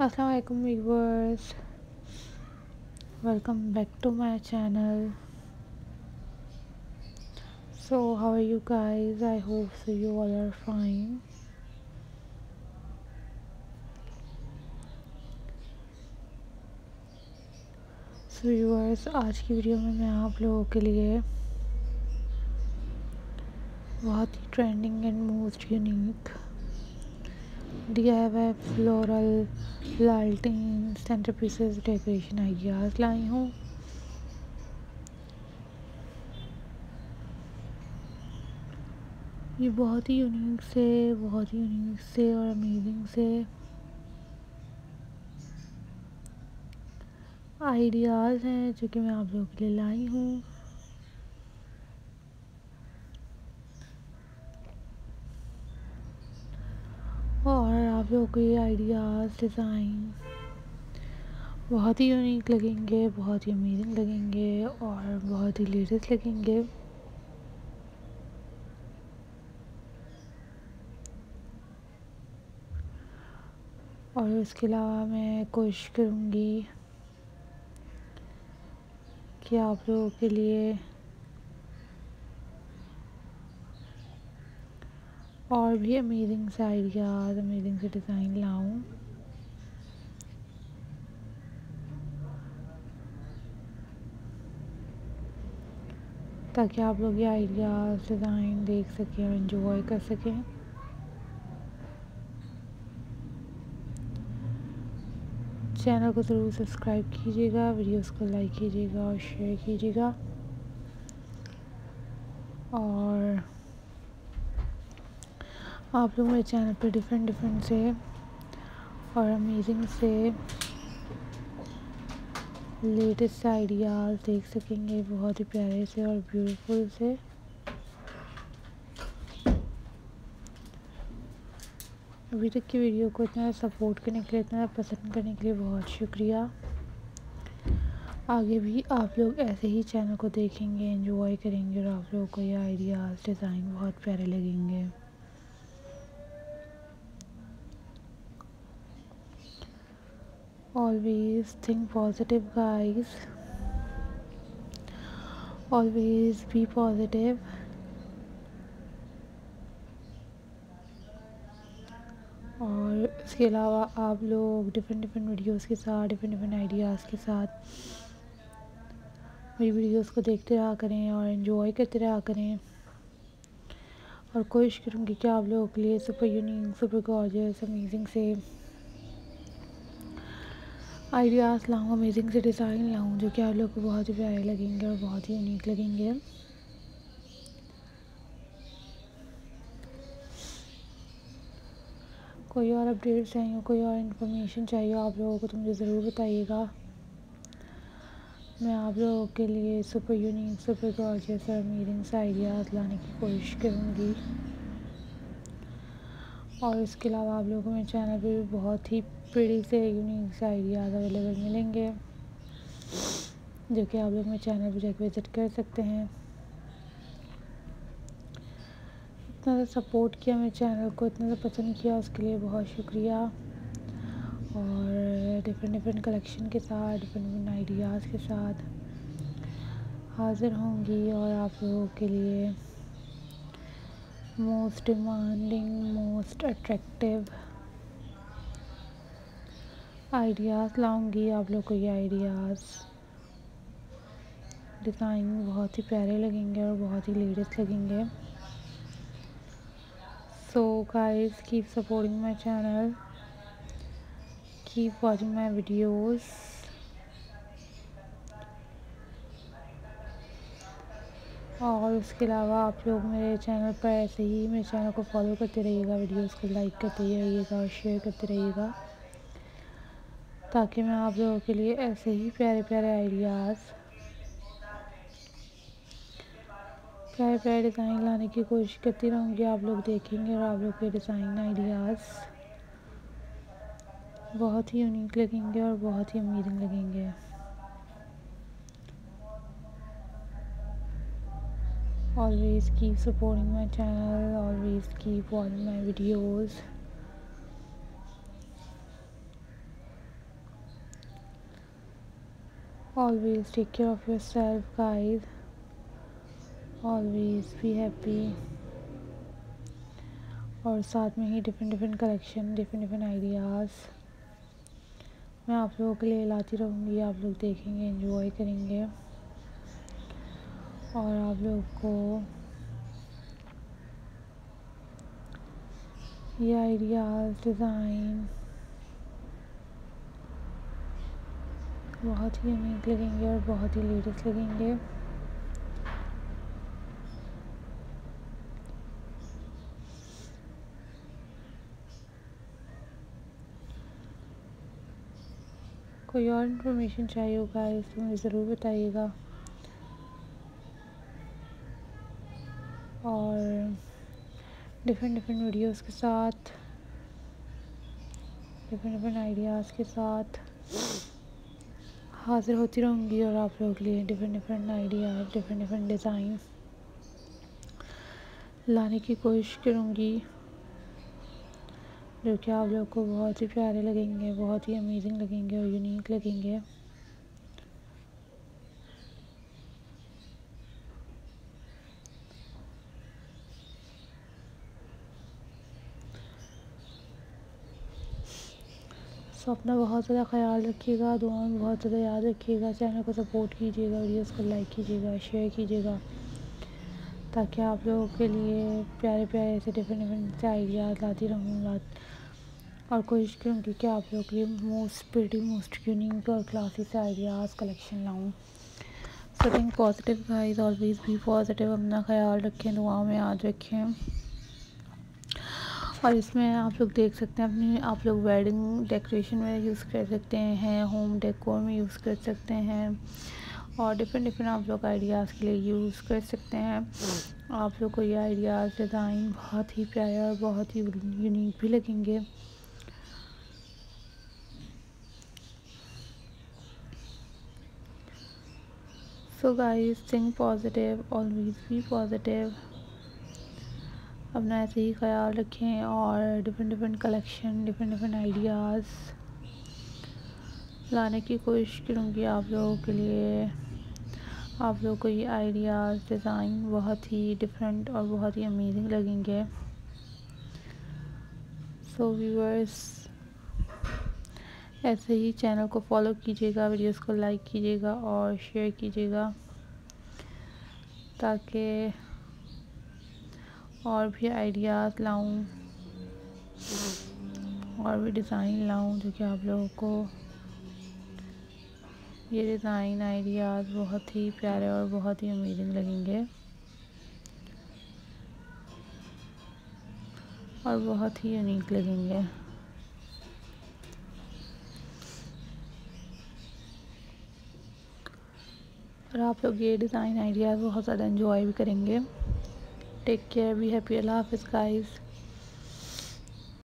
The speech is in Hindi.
Assalamu alaikum viewers, welcome back to my channel. So how are you guys? I hope so you all are fine. So viewers, आज की वीडियो में मैं आप लोगों के लिए बहुत ही trending and most unique DIY floral लाल्टीन सेंटर पीसेस डेकोरेशन आइडियाज़ लाई हूँ। ये बहुत ही यूनिक से और अमेजिंग से आइडियाज़ हैं जो कि मैं आप लोगों के लिए लाई हूँ। और आप लोगों को ये आइडियाज़ डिज़ाइन बहुत ही यूनिक लगेंगे, बहुत ही अमेजिंग लगेंगे और बहुत ही लेटेस्ट लगेंगे। और उसके अलावा मैं कोशिश करूँगी कि आप लोगों के लिए और भी अमेजिंग से आइडियाज़, अमेजिंग से डिज़ाइन लाऊं। ताकि आप लोग ये आइडियाज़, डिज़ाइन देख सकें और एंजॉय कर सकें। चैनल को ज़रूर सब्सक्राइब कीजिएगा, वीडियोस को लाइक कीजिएगा और शेयर कीजिएगा। और आप लोग मेरे चैनल पर डिफरेंट से और अमेजिंग से लेटेस्ट आइडियाज़ देख सकेंगे, बहुत ही प्यारे से और ब्यूटीफुल से। अभी तक की वीडियो को इतना सपोर्ट करने के लिए, इतना पसंद करने के लिए बहुत शुक्रिया। आगे भी आप लोग ऐसे ही चैनल को देखेंगे, एंजॉय करेंगे और आप लोगों को ये आइडियाज़, डिज़ाइन बहुत प्यारे लगेंगे। Always think positive guys, always be positive। और इसके अलावा आप लोग डिफरेंट वीडियोस के साथ, डिफरेंट आइडियाज़ के साथ मेरी वीडियोस को देखते रहा करें और एंजॉय करते रहा करें। और कोशिश करूँगी कि आप लोगों के लिए super unique, super gorgeous, amazing से आइडियाज़ लाऊँ, अमेजिंग से डिज़ाइन लाऊँ जो कि आप लोगों को बहुत ही प्यारे लगेंगे और बहुत ही यूनिक लगेंगे। कोई और अपडेट चाहिए, कोई और इन्फॉर्मेशन चाहिए आप लोगों को तो मुझे ज़रूर बताइएगा। मैं आप लोगों के लिए सुपर यूनिक, सुपर गॉर्जियस और अमेजिंग से आइडियाज़ लाने की कोशिश करूँगी। और इसके अलावा आप लोगों को मेरे चैनल पे भी बहुत ही प्रीटी से यूनिक से आइडियाज़ अवेलेबल मिलेंगे जो कि आप लोग मेरे चैनल पे जाकर विज़िट कर सकते हैं। इतना सा सपोर्ट किया मेरे चैनल को, इतना सा पसंद किया, उसके लिए बहुत शुक्रिया। और डिफरेंट कलेक्शन के साथ, डिफरेंट आइडियाज़ के साथ हाज़िर होंगी और आप लोगों के लिए most demanding, most attractive ideas लाऊंगी। आप लोग को ये आइडियाज़, डिज़ाइन बहुत ही प्यारे लगेंगे और बहुत ही लेटेस्ट लगेंगे। So guys, keep supporting my channel, keep watching my videos। और उसके अलावा आप लोग मेरे चैनल पर ऐसे ही मेरे चैनल को फॉलो करते रहिएगा, वीडियोस को लाइक करते रहिएगा और शेयर करते रहिएगा ताकि मैं आप लोगों के लिए ऐसे ही प्यारे आइडियाज़, प्यारे डिज़ाइन लाने की कोशिश करती रहूँगी। आप लोग देखेंगे और आप लोग के डिज़ाइन आइडियाज़ बहुत ही यूनिक लगेंगे और बहुत ही अमेजिंग लगेंगे। Always keep supporting my channel, always keep watching my videos। Always take care of yourself guys, always be happy. और साथ में ही different different collection, different different ideas मैं आप लोगों के लिए लाती रहूँगी। आप लोग देखेंगे, एंजॉय करेंगे और आप लोग को ये आइडियाज़, डिज़ाइन बहुत ही यूनिक लगेंगे और बहुत ही लेटेस्ट लगेंगे। कोई और इन्फॉर्मेशन चाहिए हो गाइस तो मुझे ज़रूर बताइएगा। और डिफरेंट डिफरेंट वीडियोस के साथ, डिफरेंट डिफरेंट आइडियाज़ के साथ हाज़िर होती रहूँगी और आप लोगों के लिए different different ideas, different different design लाने की कोशिश करूँगी, जो कि आप लोग को बहुत ही प्यारे लगेंगे, बहुत ही अमेजिंग लगेंगे और यूनिक लगेंगे। सो अपना बहुत ज़्यादा ख्याल रखिएगा, दुआ में बहुत ज़्यादा याद रखिएगा। चैनल को सपोर्ट कीजिएगा, वीडियोस को लाइक कीजिएगा, शेयर कीजिएगा, ताकि आप लोगों के लिए प्यारे प्यारे से डिफरेंट डिफरेंट से आइडियाज़ लाती रहूँ और कोशिश करूँगी कि आप लोगों के लिए मोस्ट प्रिटी, मोस्ट यूनिक और क्लासी से आइडियाज़ कलेक्शन लाऊँ। So think positive guys, always be positive. अपना ख्याल रखें, दुआ में याद रखें। और इसमें आप लोग देख सकते हैं, अपनी आप लोग वेडिंग डेकोरेशन में यूज़ कर सकते हैं, होम डेकोर में यूज़ कर सकते हैं और डिफरेंट डिफरेंट आप लोग आइडियाज़ के लिए यूज़ कर सकते हैं। आप लोग को ये आइडियाज़, डिज़ाइन बहुत ही प्यारे और बहुत ही यूनिक भी लगेंगे। So guys, think positive, always be positive. अपना ऐसे ही ख्याल रखें और different different collection, different different ideas लाने की कोशिश करूँगी आप लोगों के लिए। आप लोगों को ये आइडियाज़, डिज़ाइन बहुत ही डिफरेंट और बहुत ही अमेजिंग लगेंगे। सो व्यूअर्स, ऐसे ही चैनल को फॉलो कीजिएगा, वीडियोस को लाइक कीजिएगा और शेयर कीजिएगा, ताकि और भी आइडियाज़ लाऊं और भी डिज़ाइन लाऊं, जो कि आप लोगों को ये डिज़ाइन, आइडियाज़ बहुत ही प्यारे और बहुत ही अमेजिंग लगेंगे और बहुत ही यूनिक लगेंगे। और आप लोग ये डिज़ाइन, आइडियाज़ बहुत ज़्यादा एंजॉय भी करेंगे। टेक केयर, बी हैप्पी, अल्लाह हाफ़िज़ गाइस।